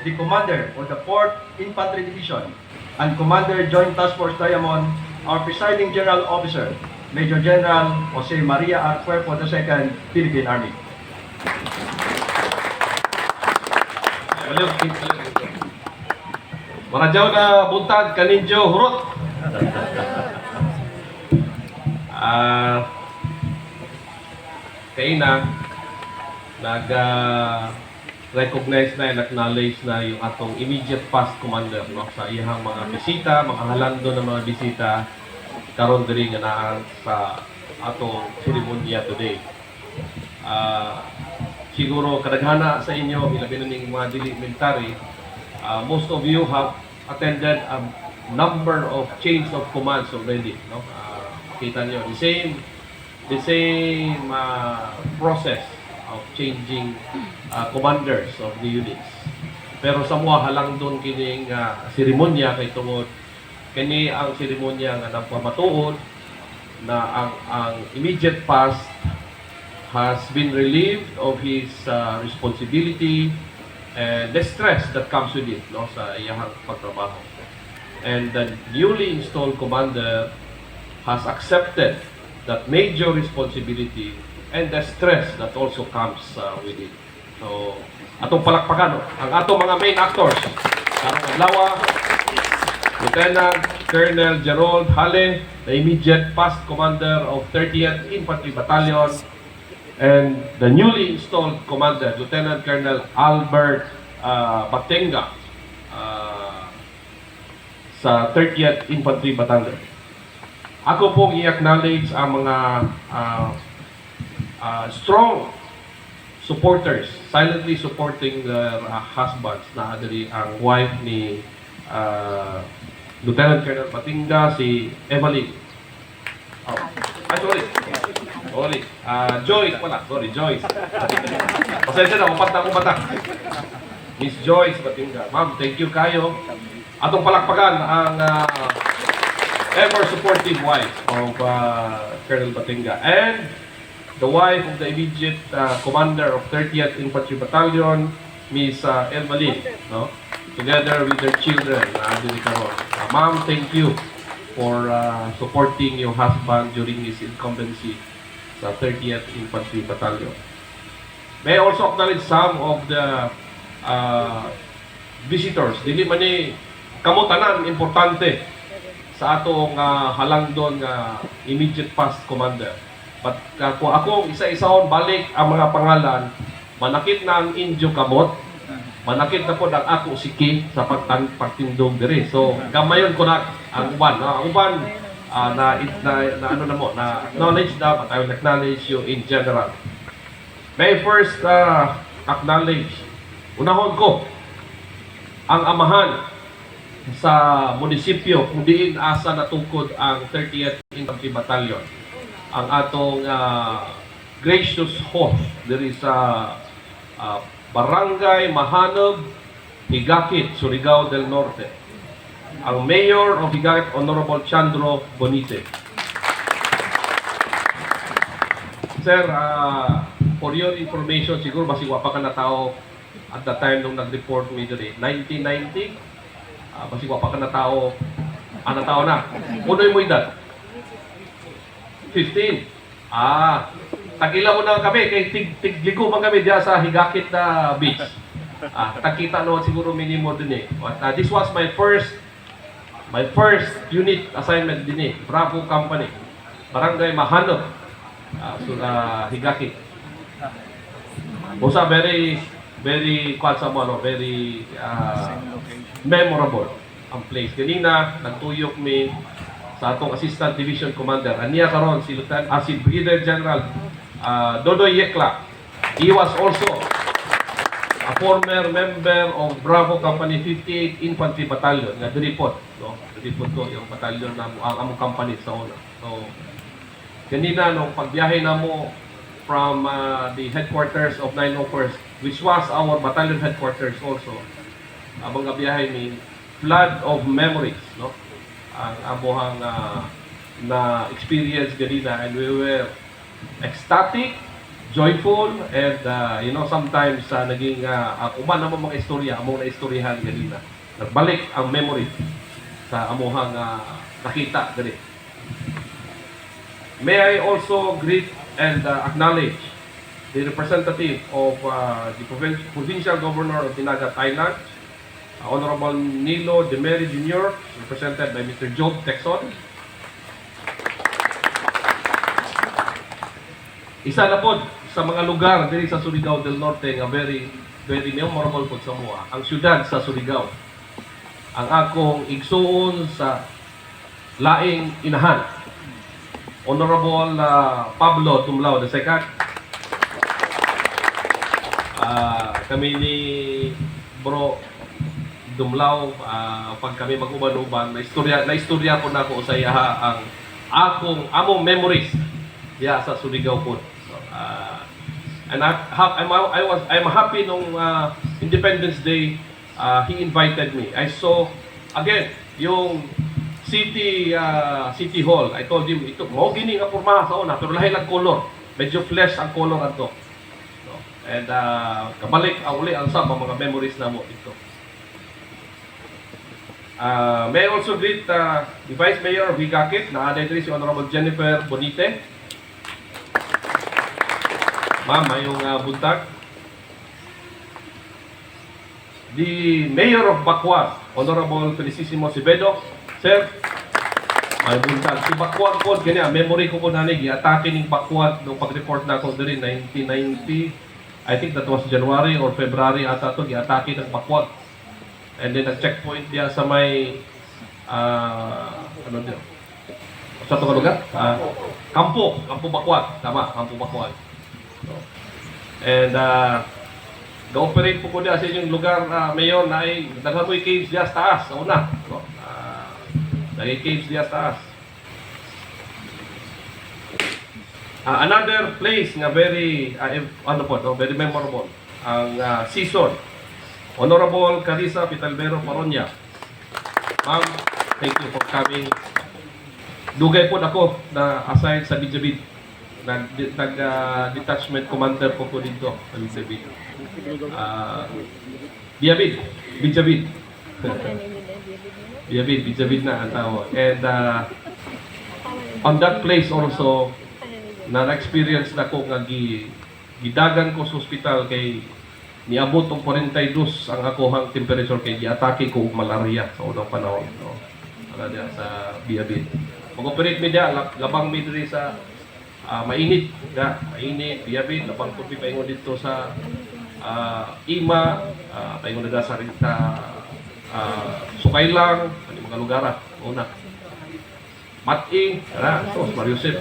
the Commander of the 4th Infantry Division, and Commander Joint Task Force Diamond, our Presiding General Officer, Major General Jose Maria R. Cuerpo II, Philippine Army. Marajaw na buntag kaninjo hurot. Kaina nag-recognize na and acknowledge na yung atong immediate past commander, no, sa iyang mga bisita, mga halando ng mga bisita karon diri nga naa sa atong seremonya today. Siguro kadaghana sa inyo ilabi na ning mga dili military, most of you have attended a number of change of commands already, no? Kita niyo the same process of changing commanders of the units. Pero sa mga halang doon kining seremonya kay tungod kini ang seremonya nga nagpamatuod na ang immediate past has been relieved of his responsibility and the stress that comes with it, no, sa iyang pagtrabaho. And the newly installed commander has accepted that major responsibility and the stress that also comes with it. So, atong palakpakan, no? Ang atong mga main actors, karong adlaw, Lieutenant Colonel Gerald Hale, the immediate past commander of 30th Infantry Battalion, and the newly installed commander, Lieutenant Colonel Albert Batenga, sa 30th Infantry Battalion. Ako pong i-acknowledge ang mga strong supporters, silently supporting their husbands, na adiri ang wife ni Lieutenant Colonel Batenga, si Evelyn. Sorry. Joyce pala. Sorry, Joyce. Pasensya na, upat na akong bata. Miss Joyce Batenga. Ma'am, thank you kayo. Atong palakpakan ang ever supportive wife of Colonel Batenga and the wife of the immediate commander of 30th Infantry Battalion, Miss Evelyn, no? Together with their children. Ma'am, thank you for supporting your husband during his incumbency sa 30th Infantry Battalion. May I also acknowledge some of the visitors. Dili man ni kamutanan importante sa atong halangdon nga immediate past commander. But kung akong isa-isahon balik ang mga pangalan, manakit na ang Indio Kamot, manakit na po ang ako siki sa pagtindog diri. So gamayon ko na ang uban. Ang uban na acknowledge na, but I will acknowledge you in general. May I first acknowledge, unahon ko ang amahan sa munisipyo kung diin asa natungkod ang 30th Infantry Battalion. Ang atong gracious host diri sa Barangay Mahanob, Higakit, Surigao del Norte. Ang Mayor of Higakit, Honorable Chandro Bonite. Sir, for your information, siguro basig wa pa ka na tao at the time nung nag-report me diri, 1990, basig wa pa ka na tao, ana tao na. Unoy mo edad? 15. Tagila mo na kami, kay tigliko man kami diya sa Higakit na beach. Tagkita naman siguro minimo din eh. But, this was my first unit assignment din eh. Bravo Company. Barangay Mahanob. Higakit. Usa very memorable ang place. Kanina nagtuyok mi sa atong Assistant Division Commander. Aniya karon si Brigadier General Dodoy Yekla. He was also a former member of Bravo Company 58 Infantry Battalion nga diripot, no? Diripot ko yung battalion na ang among company sa una. So kanina nung pagbiyahe namo from the headquarters of 901st, which was our battalion headquarters also, abang biyahe ni flood of memories, no? Ang amuhang na experience ganina, and we were ecstatic joyful and sometimes naging uman naman mga istorya among naistoryahan ganina. Nagbalik ang memory sa amuhang nakita gani. May I also greet and acknowledge the representative of the Provincial Governor of Dinagat Island, Honorable Nilo Demery Jr., represented by Mr. Job Texon. Isa na po sa mga lugar diri sa Surigao del Norte nga very memorable po sa mua, ang syudad sa Surigao. Ang akong igsuon sa laing inahan, Honorable Pablo Tumlao II. Kami ni Bro Dumlao, pag kami mag-uban-uban, na-istorya po na ako sa iya ang among memories diya sa Surigao po. So, and I'm happy nung Independence Day, he invited me. I saw again yung City Hall. I told him ito mo gini nga porma sa una pero lahi lang color. Medyo flesh ang color ato. So, and kabalik uli ang sa mga memories namo dito. May I also greet the Vice Mayor of Higakit na diri si Honorable Jennifer Bonite. Ma'am, mayong buntag. The Mayor of Bacuag, Honorable Felicissimo Sibedo. Sir, may buntag. Si Bacuag po, ganyan, memory ko po nanig, i-atake ng Bacuag nung pag-report na ako din 1990. I think that was January or February ata ito, i-atake ng Bacuag. And then nag-checkpoint diya sa may, ano din? Sa itong lugar? Kampo Bacuag. Tama, Kampo Bacuag. So, and ga-operate po ko diya sa inyong lugar, Mayor, na ay naghamoy caves diya sa taas, sa una. So, nag-caves diya sa taas. Another place na very, very memorable, ang season. Honorable Carissa Pitalbero Paronya. Ma'am, thank you for coming. Dugay po ako na assign sa Bijabid. Nag-detachment commander po dito sa Bijabid. Bijabid. Bijabid na ang tawag. And on that place also, na-experience na ko nga gidagan ko sa hospital kay niabot ang 42 ang akohang temperature kay giatake ko og malaria sa unang panahon. No? Ala diya sa Bijabid. Mag-operate mi diya, labang mi diri sa mainit, Bijabid, labang po paingon dito sa Ima, paingon na sa Sukaylang, ano mga lugar, una. Mating, ito, Mario Sip.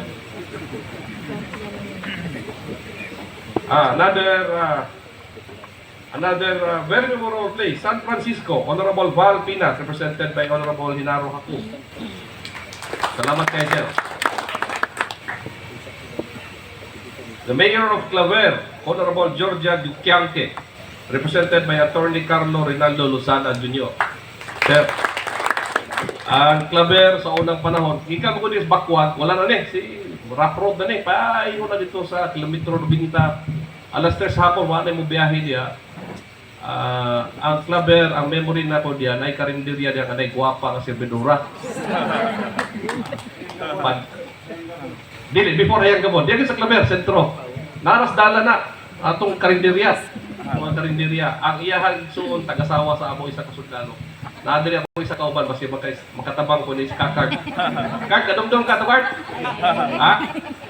Another very memorable place, San Francisco, Honorable Val Pinas, represented by Honorable Hinaro Haku. Salamat kayo, sir. The Mayor of Claver, Honorable Georgia Duquianque, represented by Attorney Carlo Rinaldo Lozada Jr. Sir, ang Claver sa unang panahon, ikaw ko din sa Bacuag, wala na si rough road na payo na dito sa kilometro 90, alas 3 hapon, wala na mo biyahe diya. Ang Claver, ang memory na ko diyan, ay karinderya diyan, anay guwapa nga servidora. Dili, before ayang gabon, diyan sa Claver, sentro. Naras dala na, atong karinderya. Mga karinderya. Ang iyahang suon, tagasawa sa amo isa kasundalo. Naadiri ako isa kauban, basi makatabang ko ni Kakard. Kard, kadumdum ka to, Kard? Ha?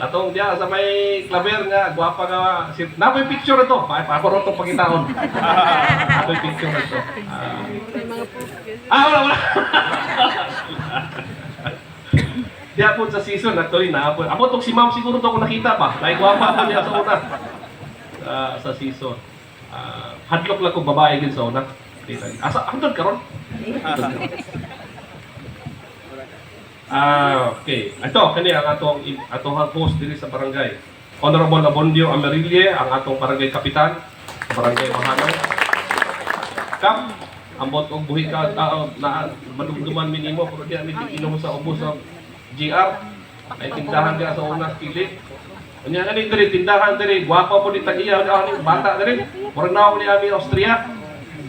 Atong diya sa may Claver nga, guwapa nga. Napoy picture ito. Paparot itong pagkitaon. Napoy picture ito. Wala. Diya po sa season, actually na po. Ako itong si Ma'am siguro ito kung nakita pa. Like guwapa po niya sa una. Sa season. Hadlok lang kong babae din sa una. Andun ka ron? Okay. Ito, kanya ang atong host diri sa barangay. Honorable Abondio Amerille, ang atong barangay kapitan, barangay Mahanaw. Kap, ambot og buhi ka na madumduman minimo pero di ami inom sa ubos sa GR. Ay tindahan dia sa una kilit. Anya nga diri tindahan diri, gwapa po ni tagiya ni bata diri. Murag naog ni ami Austria.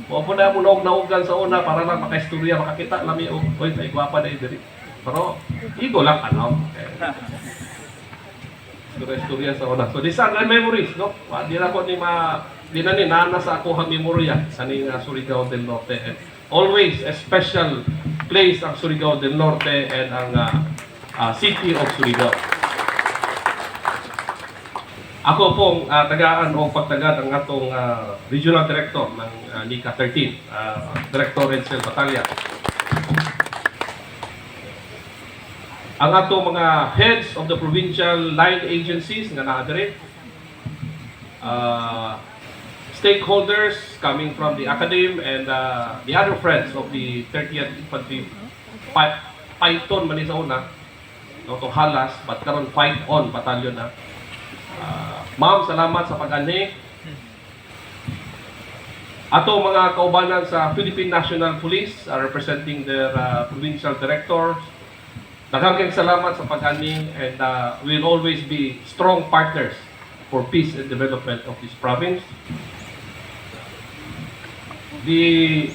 Mo po na mo naog-naogan sa una para lang makaistorya, makakita lami og oy kay gwapa diri. Pero igo lang ano. Istorya sa una. So these are the memories, no? Di na ko ni di na ni nana sa ako ang memorya sa ning Surigao del Norte. And always a special place ang Surigao del Norte and ang city of Surigao. Ako pong tagaan o pagtagad ang atong regional director ng NICA 13, Director Edsel Batalya. Ang atong mga heads of the provincial line agencies nga naa diri, stakeholders coming from the academe and the other friends of the 30th Infantry Python man sa una, no, to halas, but karon fight on batalyon na. Ma'am, salamat sa pag-anhi. Ato mga kaubanan sa Philippine National Police representing their provincial directors. Daghang salamat sa pag-anhi and we'll always be strong partners for peace and development of this province. The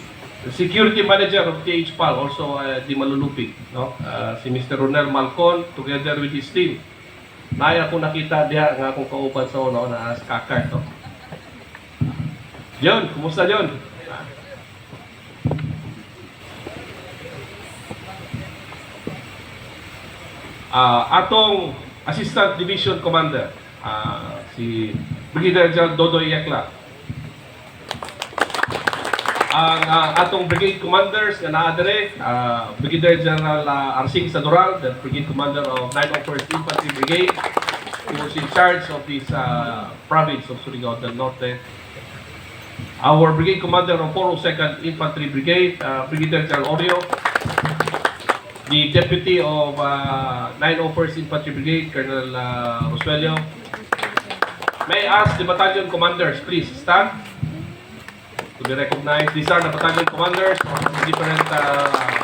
security manager of THPAL also di malulupig, no? Si Mr. Ronel Malcon together with his team. Naya ko nakita diha nga akong kauban sa una na skakart, no? John, kumusta John? Atong Assistant Division Commander, si Brigadier General Dodoy Yekla. Ang atong brigade commanders nga naa diri, Brigadier General Arsing Sadural, the brigade commander of 901st Infantry Brigade, who was in charge of this province of Surigao del Norte. Our brigade commander of 402nd Infantry Brigade, Brigadier General Oreo. The deputy of 901st Infantry Brigade, Colonel Rosuelio. May I ask the battalion commanders, please stand to be recognized. These are the battalion commanders of different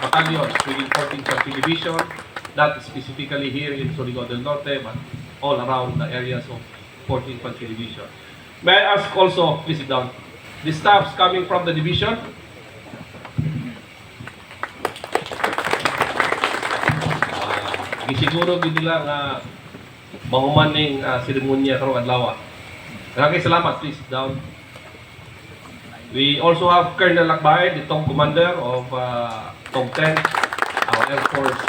battalions within 14th Infantry Division, not specifically here in Surigao del Norte, but all around the areas of 14th Infantry Division. May I ask also, please sit down, the staffs coming from the division. Siguro gid nila nga mahuman ning seremonya karong adlaw. Maraming salamat, please sit down. We also have Colonel Lakbay, the Tong Commander of Tong 10, our Air Force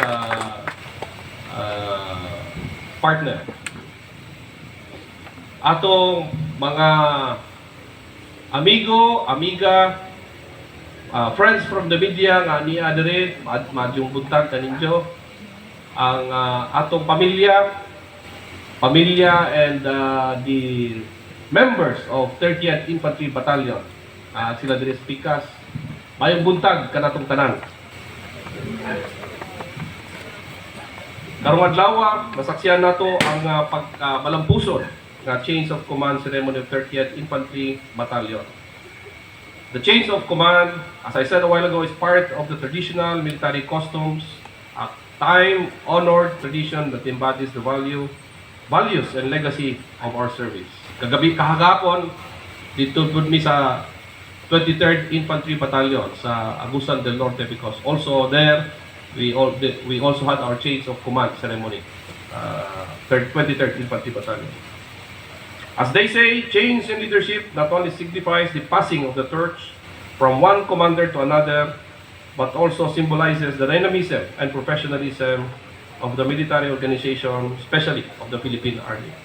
partner. Atong mga amigo, amiga, friends from the media nga niya diri, madyong buntag kaninyo, ang atong pamilya and the members of 30th Infantry Battalion. Sila diri pikas. Mayong buntag kanatong tanan. Karong adlaw masaksihan nato ang pagbalampuson nga change of command ceremony of 30th Infantry Battalion. The change of command, as I said a while ago, is part of the traditional military customs, a time-honored tradition that embodies the values and legacy of our service. Kahagapon, dito po mi sa 23rd Infantry Battalion sa Agusan del Norte, because also there we also had our change of command ceremony, 23rd Infantry Battalion. As they say, change in leadership not only signifies the passing of the torch from one commander to another, but also symbolizes the dynamism and professionalism of the military organization, especially of the Philippine Army.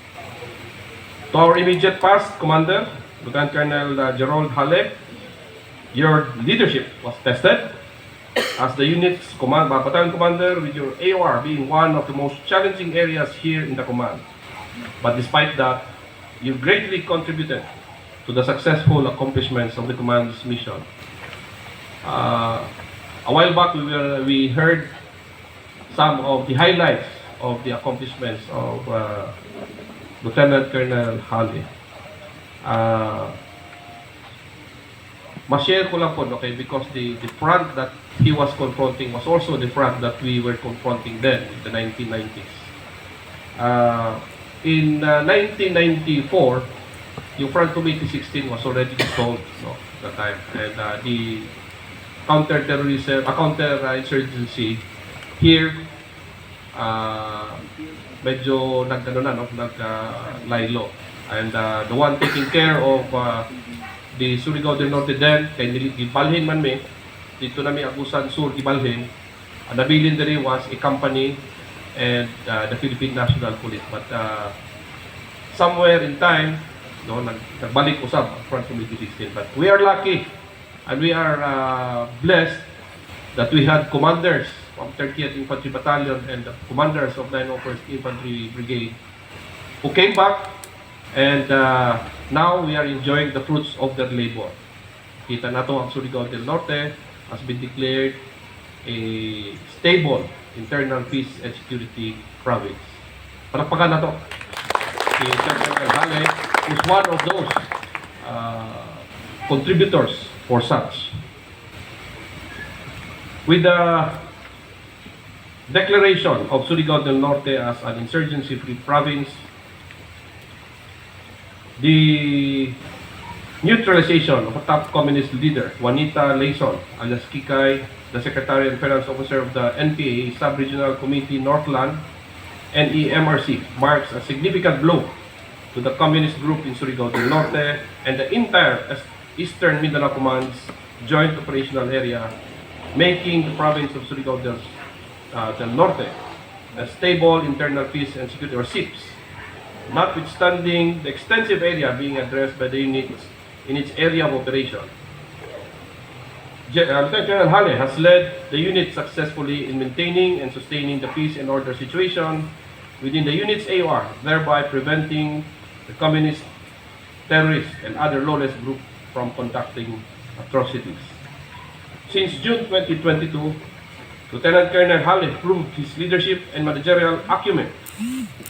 To our immediate past commander, Lieutenant Colonel Gerald Hale, your leadership was tested as the unit's battalion commander, with your AOR being one of the most challenging areas here in the command. But despite that, you greatly contributed to the successful accomplishments of the command's mission. A while back, we heard some of the highlights of the accomplishments of Lieutenant Colonel Hale. Ma-share ko lang po, okay, because the front that he was confronting was also the front that we were confronting then in the 1990s. in 1994, yung Front Committee 16 was already dissolved, no, at that time. And the counter-terrorism, counter-insurgency here, medyo nag-laylo. And the one taking care of the Surigao del Norte then, kay Gibalhin man me, dito na may Agusan Sur, Gibalhin, nabilin diri was a company and the Philippine National Police. But somewhere in time, no, nagbalik usab ang Front Committee 16. But we are lucky and we are blessed that we had commanders from 30th Infantry Battalion and the commanders of 901st Infantry Brigade who came back, and now we are enjoying the fruits of their labor. Kita nato ang Surigao del Norte has been declared a stable internal peace and security province. Palakpakan na to. Si Colonel Hale is one of those contributors for such. With the declaration of Surigao del Norte as an insurgency-free province, the neutralization of a top communist leader, Juanita Leison, alias Kikay, the Secretary and Finance Officer of the NPA Sub-Regional Committee Northland, NEMRC, marks a significant blow to the communist group in Surigao del Norte and the entire Eastern Mindanao Command's joint operational area, making the province of Surigao del Norte a stable internal peace and security, or SIPS, notwithstanding the extensive area being addressed by the units in its area of operation. Lieutenant General Hale has led the unit successfully in maintaining and sustaining the peace and order situation within the unit's AOR, thereby preventing the communist, terrorists, and other lawless groups from conducting atrocities. Since June 2022, Lieutenant Colonel Hale proved his leadership and managerial acumen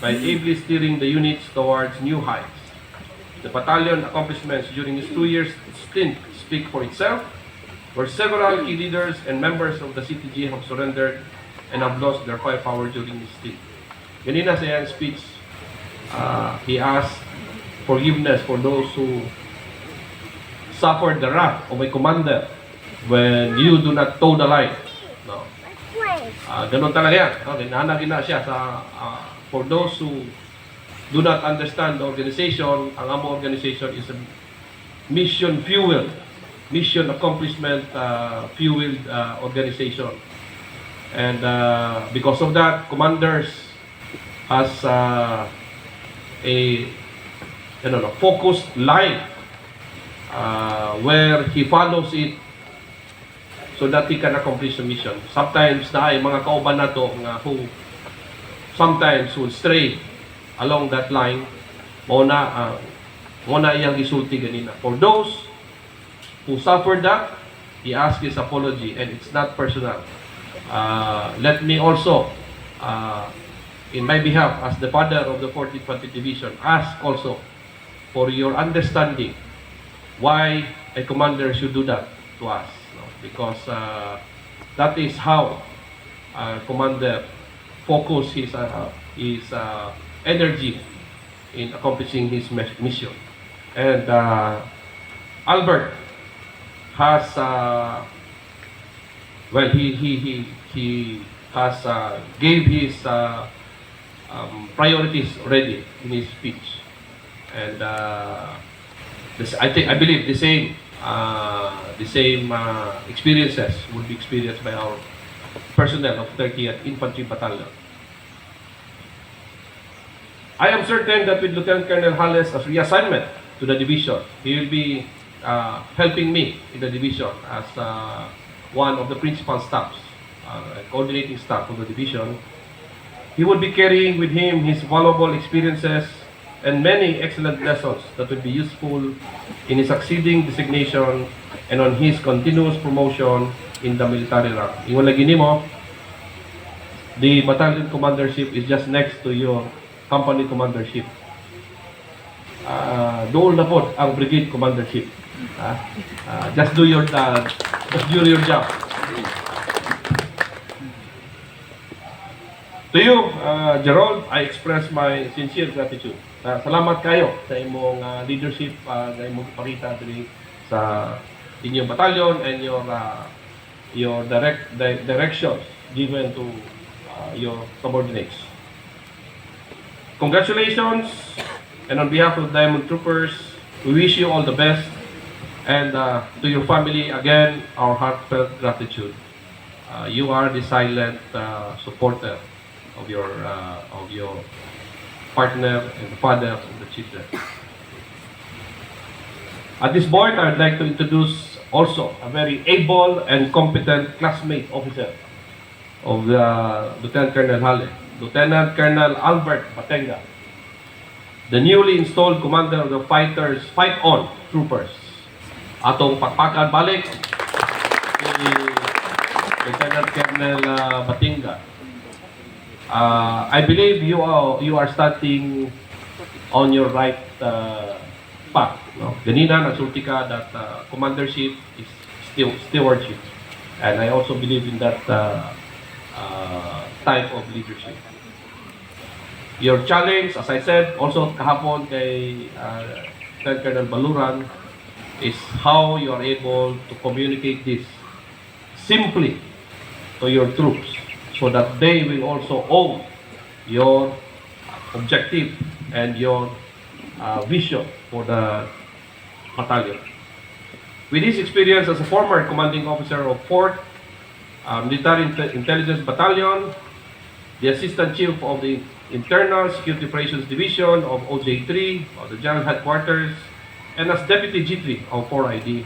by ably steering the units towards new heights. The battalion accomplishments during his 2 years stint speak for itself, where several key leaders and members of the CTG have surrendered and have lost their firepower during his stint. Kanina sa iyang speech, he asked forgiveness for those who suffered the wrath of a commander when you do not toe the line. No. Ganun talaga yan. No? Nanagin na siya sa, for those who do not understand the organization, ang among organization is a mission fueled, mission accomplishment fueled organization. And because of that, commanders has a focused line where he follows it so that he can accomplish the mission. Sometimes na ay mga kauban nato nga who sometimes will stray along that line, mo na iyang gisulti ganina. For those who suffered that, he asked his apology, and it's not personal. Let me also, in my behalf, as the father of the 14th Infantry Division, ask also for your understanding why a commander should do that to us. No? Because that is how commander focus his energy in accomplishing his mission. And Albert has he has gave his priorities already in his speech, and I believe the same experiences would be experienced by our personnel of 30th Infantry Battalion. I am certain that with Lieutenant Colonel Hales as reassignment to the division, he will be helping me in the division as one of the principal staffs, coordinating staff of the division. He will be carrying with him his valuable experiences and many excellent lessons that will be useful in his succeeding designation and on his continuous promotion in the military rank. Yung lagi nimo, the battalion commandership is just next to your company commandership. Doon na po ang brigade commandership. Just do your job. To To you, Gerald, I express my sincere gratitude. Salamat kayo sa imong leadership na imong ipakita diri sa inyong batalyon and your directions given to your subordinates. Congratulations, and on behalf of Diamond Troopers, we wish you all the best, and to your family, again, our heartfelt gratitude. You are the silent supporter of your partner and the father of the children. At this point, I would like to introduce also a very able and competent classmate officer of the Lieutenant Colonel Hale, Lieutenant Colonel Albert Batenga, the newly installed commander of the Fight On Troopers. Atong pakpakan balik si Lieutenant Colonel Batenga. I believe you are starting on your right path. No? Ganina, nagsulti ka that commandership is still stewardship. And I also believe in that type of leadership. Your challenge, as I said, also kahapon kay Lieutenant Colonel Baluran, is how you are able to communicate this simply to your troops so that they will also own your objective and your vision for the battalion. With this experience as a former commanding officer of 4th Military Intelligence Battalion, the Assistant Chief of the Internal Security Operations Division of OJ3, of the General Headquarters, and as Deputy G3 of 4ID,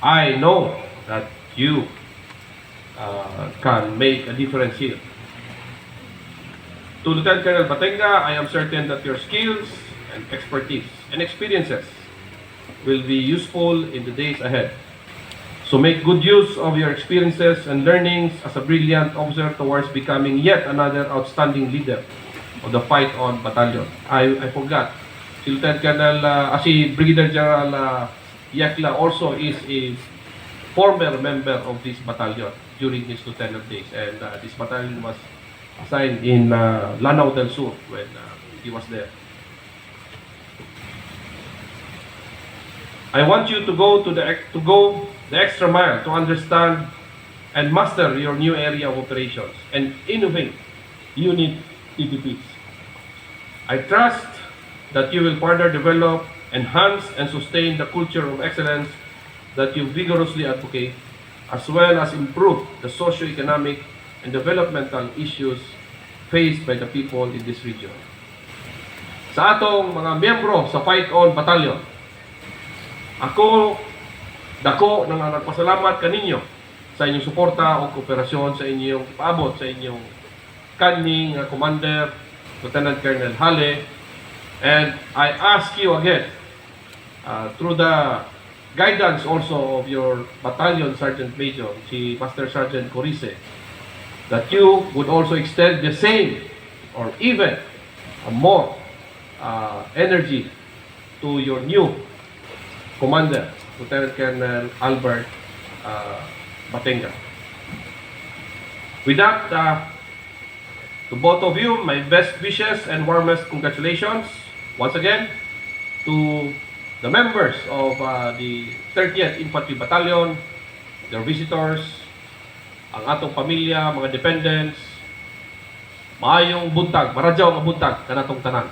I know that you can make a difference here. To Lieutenant Colonel Batenga, I am certain that your skills and expertise and experiences will be useful in the days ahead. So make good use of your experiences and learnings as a brilliant officer towards becoming yet another outstanding leader of the Fight On Battalion. I forgot, si Lieutenant Colonel, si Brigadier General Yakla also is a former member of this battalion during his lieutenant days, and this battalion was assigned in Lanao del Sur when he was there. I want you to go the extra mile to understand and master your new area of operations and innovate unit TDPs. I trust that you will further develop, enhance, and sustain the culture of excellence that you vigorously advocate, as well as improve the socio-economic and developmental issues faced by the people in this region. Sa atong mga miyembro sa Fight On Battalion, ako dako nang nagpasalamat kaninyo sa inyong suporta o kooperasyon sa inyong paabot sa inyong kaning Commander Lieutenant Colonel Hale, and I ask you again through the guidance also of your battalion Sergeant Major, si Master Sergeant Corise, that you would also extend the same or even more energy to your new Commander, Lieutenant Colonel Albert Batenga. With that, to both of you, my best wishes and warmest congratulations once again to the members of the 30th Infantry Battalion, their visitors, ang atong pamilya, mga dependents, maayong buntag, maradyaw nga buntag kanatong tanan.